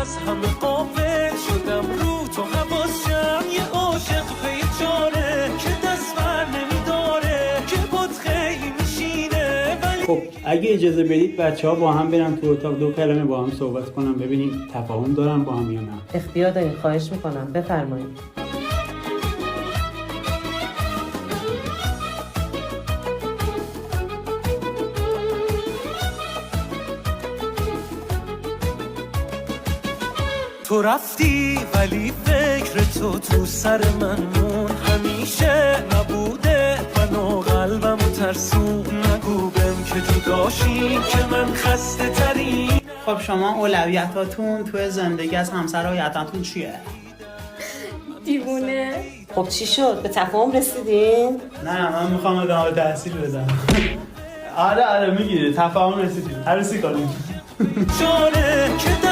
از همه قابل شدم رو تو حواسم یه عاشق پی چاره که دست بر نمیداره که بود خیلی میشینه. خب اگه اجازه بدید بچه‌ها با هم برن تو اتاق 2 کلمه با هم صحبت کنم ببینیم تفاهم دارن با هم یا نه. اختیار دارین، خواهش میکنم بفرمایید. تو رفتی ولی فکر تو سر من مون همیشه نبوده منو قلبمو ترسون نگو بهم که جداشی که من خسته ترین. خب شما اولویتاتون توی زندگی از همسر آینده‌تون چیه؟ دیوونه. خب چی شد؟ به تفاهم رسیدین؟ نه من میخوام ادامه تحصیل بدم. آره میگیره تفاهم رسیدیم عروسی کنیم. جانه که